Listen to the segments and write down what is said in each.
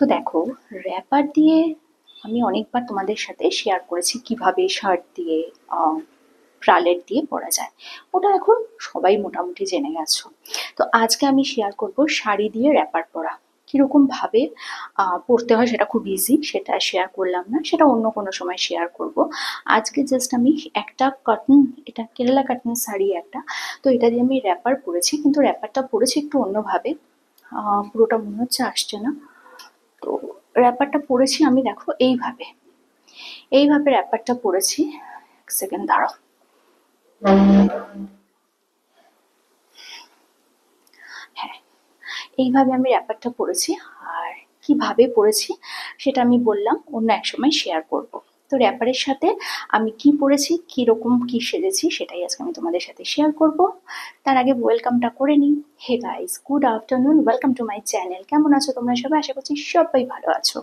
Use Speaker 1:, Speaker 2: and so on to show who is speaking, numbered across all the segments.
Speaker 1: তো দেখো, র্যাপার দিয়ে আমি অনেকবার তোমাদের সাথে শেয়ার করেছি কিভাবে শার্ট দিয়ে ব্রালেট দিয়ে পরা যায়। ওটা এখন সবাই মোটামুটি জেনে গেছো। তো আজকে আমি শেয়ার করব শাড়ি দিয়ে র্যাপার পরা কিরকম ভাবে পরতে হয়। সেটা খুব ইজি, সেটা শেয়ার করলাম না, সেটা অন্য কোনো সময় শেয়ার করব। আজকে জাস্ট আমি একটা কটন, এটা কেরালা কটন শাড়ি একটা, তো এটা দিয়ে আমি র্যাপার পরেছি, কিন্তু র্যাপারটা পরেছি একটু অন্যভাবে। পুরোটা মনে হচ্ছে আসছে না। তো র্যাপারটা পরেছি আমি, দেখো এইভাবে এইভাবে র্যাপারটা পরেছি। এক সেকেন্ড দাঁড়াও। হ্যাঁ, এইভাবে আমি র্যাপারটা পরেছি। আর কিভাবে পরেছি সেটা আমি বললাম অন্য এক সময় শেয়ার করব। তো র্যাপারের সাথে আমি কি পরেছি, কিরকম কি সেজেছি, সেটাই আজকে আমি তোমাদের সাথে শেয়ার করব। তার আগে ওয়েলকামটা করে নিই। Hey guys, good afternoon, welcome to my channel. কেমন আছো তোমরা সবাই? আশা করছি সবাই ভালো আছো।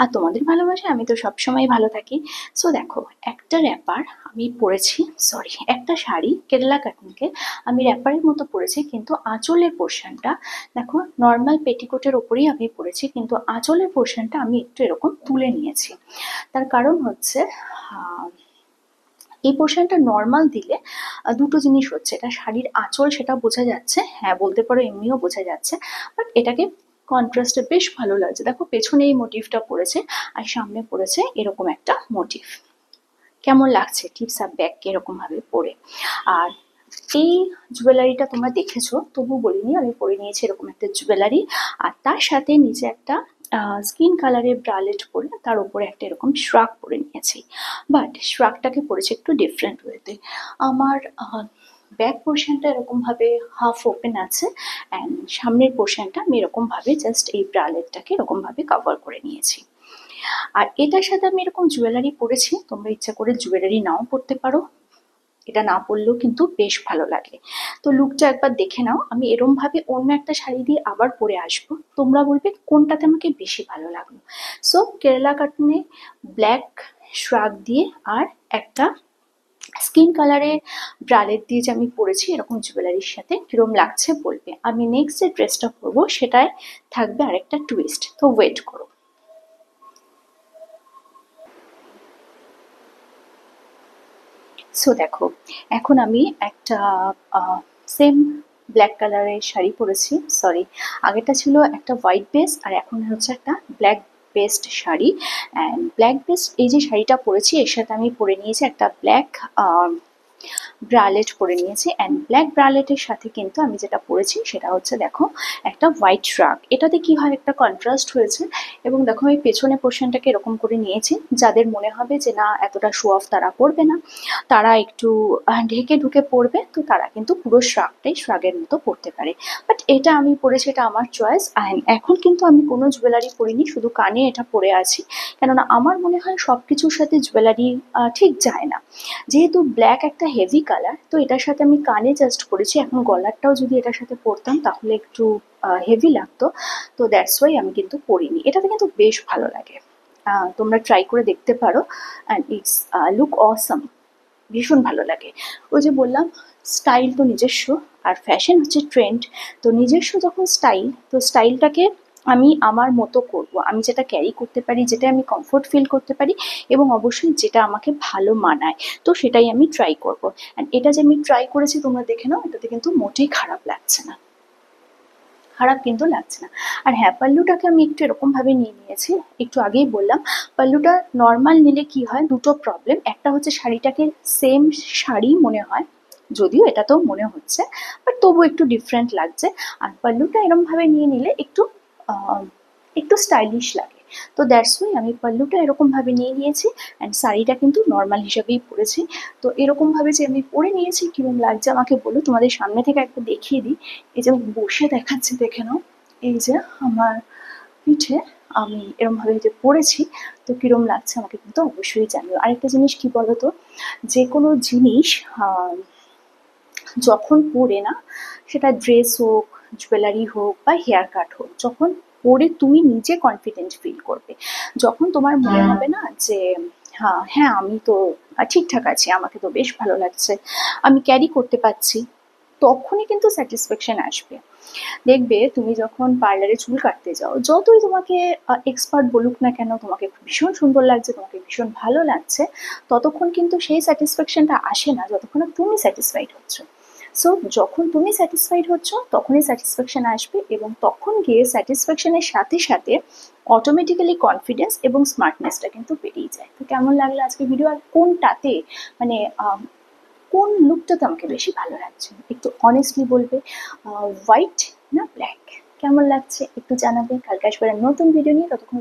Speaker 1: আর তোমাদের ভালোবাসায় আমি তো সবসময় ভালো থাকি। সো দেখো, একটা র্যাপার আমি পরেছি, সরি, একটা শাড়ি কেরালা কাটনকে আমি র্যাপারের মতো পরেছি, কিন্তু আঁচলের পোর্শনটা দেখো নর্মাল পেটিকোটের ওপরেই আমি পরেছি, কিন্তু আঁচলের পোর্শনটা আমি একটু এরকম তুলে নিয়েছি। তার কারণ হচ্ছে এই পোর্শনটা নর্মাল দিলে দুটো জিনিস হচ্ছে, এটা শাড়ির আঁচল সেটা বোঝা যাচ্ছে, হ্যাঁ বলতে পারো এমনিও বোঝা যাচ্ছে, বাট এটাকে কন্ট্রাস্টে বেশ ভালো লাগছে। দেখো পেছনে এই মোটিভটা পড়েছে আর সামনে পড়েছে এরকম একটা মোটিভ। কেমন লাগছে টিপস আর ব্যাগ এরকম ভাবে পরে? আর এই জুয়েলারিটা তোমরা দেখেছো, তবু বলিনি, আমি পরে নিয়েছি এরকম একটা জুয়েলারি। আর তার সাথে নিচে একটা স্কিন কালারের ব্রালেট পরে তার উপরে একটা এরকম শ্রাগ পরে নিয়েছি। বাট শ্রাগটাকে পরেছি একটু ডিফারেন্ট ওয়েতে। আমার ব্যাক পোর্শনটা এরকম ভাবে হাফ ওপেন আছে, অ্যান্ড সামনের পোর্শনটা আমি এরকম ভাবে জাস্ট এই ব্রালেটটাকে এরকম ভাবে কভার করে নিয়েছি। আর এটার সাথে আমি এরকম জুয়েলারি পরেছি, তোমরা ইচ্ছা করে জুয়েলারি নাও পরতে পারো, এটা না পরলেও কিন্তু বেশ ভালো লাগে। তো লুকটা একবার দেখে নাও। আমি এরম ভাবে অন্য একটা শাড়ি দিয়ে আবার পরে আসবো, তোমরা বলবে কোনটাতে আমাকে বেশি ভালো লাগলো। সো কেরালা কাটনে ব্ল্যাক শ্রাগ দিয়ে আর একটা স্কিন কালারের ব্রালেট দিয়ে যে আমি পরেছি এরকম জুয়েলারির সাথে কিরম লাগছে বলবে। আমি নেক্সট যে ড্রেসটা পরবো সেটায় থাকবে আরেকটা টুইস্ট, তো ওয়েট করো। সো দেখো, এখন আমি একটা সেম ব্ল্যাক কালারের শাড়ি পরেছি, সরি, আগেটা ছিল একটা হোয়াইট বেস আর এখন হচ্ছে একটা black based sari. And black based এই যে শাড়িটা পরেছি এর সাথে আমি পরে নিয়েছি একটা ব্ল্যাক ব্রালেট পরে নিয়েছি। অ্যান্ড ব্ল্যাক ব্রালেটের সাথে কিন্তু আমি যেটা পরেছি সেটা হচ্ছে দেখো একটা হোয়াইট শ্রাগ। এটাতে কি হয়, একটা কন্ট্রাস্ট হয়েছে। এবং দেখো আমি পেছনে পোর্শনটাকে এরকম করে নিয়েছি, যাদের মনে হবে যে না এতটা শো অফ তারা করবে না, তারা একটু ঢেকে ঢুকে পরবে, তো তারা কিন্তু পুরো শ্রাগটাই শ্রাগের মতো পরতে পারে। বাট এটা আমি পরেছি, এটা আমার চয়েস। অ্যান্ড এখন কিন্তু আমি কোনো জুয়েলারি পরিনি, শুধু কানে এটা পরে আছি, কেননা আমার মনে হয় সব কিছুর সাথে জুয়েলারি ঠিক যায় না। যেহেতু ব্ল্যাক একটা হেভি কালার, তো এটার সাথে আমি কানে জাস্ট পরেছি। এখন গলারটাও যদি এটার সাথে পরতাম তাহলে একটু হেভি লাগতো, তো দ্যাটস ওয়াই আমি কিন্তু পরিনি। এটাতে কিন্তু বেশ ভালো লাগে, তোমরা ট্রাই করে দেখতে পারো। অ্যান্ড ইটস লুক অসম, ভীষণ ভালো লাগে। ওই যে বললাম, স্টাইল তো নিজস্ব আর ফ্যাশন হচ্ছে ট্রেন্ড। তো নিজস্ব যখন স্টাইল, তো স্টাইলটাকে আমি আমার মতো করব, আমি যেটা ক্যারি করতে পারি, যেটা আমি কমফোর্ট ফিল করতে পারি, এবং অবশ্যই যেটা আমাকে ভালো মানায়, তো সেটাই আমি ট্রাই করব। অ্যান্ড এটা যে আমি ট্রাই করেছি তোমরা দেখে নাও, এটাতে কিন্তু মোটেই খারাপ লাগছে না, খারাপ কিন্তু লাগছে না। আর হ্যাঁ, পাল্লুটাকে আমি একটু এরকমভাবে নিয়ে নিয়েছি, একটু আগেই বললাম। পাল্লুটা নর্মাল নিলে কি হয়, দুটো প্রবলেম। একটা হচ্ছে শাড়িটাকে সেম শাড়ি মনে হয়, যদিও এটাতেও মনে হচ্ছে, বাট তবু একটু ডিফারেন্ট লাগছে। আর পাল্লুটা এরমভাবে নিয়ে নিলে একটু আহ, একটু স্টাইলিশ লাগে। তো দ্যাটস ওয়াই আমি পাল্লুটা এরকমভাবে নিয়ে নিয়েছি। অ্যান্ড শাড়িটা কিন্তু নর্মাল হিসাবেই পরেছি। তো এরকমভাবে যে আমি পরে নিয়েছি, কিরম লাগছে আমাকে বলো, তোমাদের সামনে থেকে একটু দেখিয়ে দিই। এই যে আমি বসে দেখাচ্ছি, দেখে নাও। এই যে আমার পিঠে আমি এরমভাবে যে পরেছি, তো কিরম লাগছে আমাকে কিন্তু অবশ্যই জানিও। আরেকটা জিনিস কি বলো তো, যে কোনো জিনিস যখন পরে না, সেটা ড্রেস হোক, জুয়েলারি হোক বা হেয়ার কাট হোক, যখন পরে তুমি নিজে কনফিডেন্ট ফিল করবে, যখন তোমার মনে হবে না যে হ্যাঁ হ্যাঁ আমি তো ঠিকঠাক আছি, আমাকে তো বেশ ভালো লাগছে, আমি ক্যারি করতে পারছি, তখনই কিন্তু স্যাটিসফ্যাকশন আসবে। দেখবে তুমি যখন পার্লারে চুল কাটতে যাও, যতই তোমাকে এক্সপার্ট বলুক না কেন তোমাকে ভীষণ সুন্দর লাগছে, তোমাকে ভীষণ ভালো লাগছে, ততক্ষণ কিন্তু সেই স্যাটিসফ্যাকশনটা আসে না যতক্ষণ না তুমি স্যাটিসফাইড হচ্ছ। সো যখন তুমি স্যাটিসফাইড হচ্ছ তখনই স্যাটিসফ্যাকশন আসবে, এবং তখন গিয়ে স্যাটিসফ্যাকশনের সাথে সাথে অটোমেটিক্যালি কনফিডেন্স এবং স্মার্টনেসটা কিন্তু বেরিয়ে যায়। তো কেমন লাগলো আজকে ভিডিও, আর কোনটাতে মানে কোন লুকটা তোমাকে বেশি ভালো লাগছে একটু অনেস্টলি বলবে, হোয়াইট না ব্ল্যাক, কেমন লাগছে একটু জানাবে। কালকে আসবে নতুন ভিডিও নিয়ে, ততক্ষণ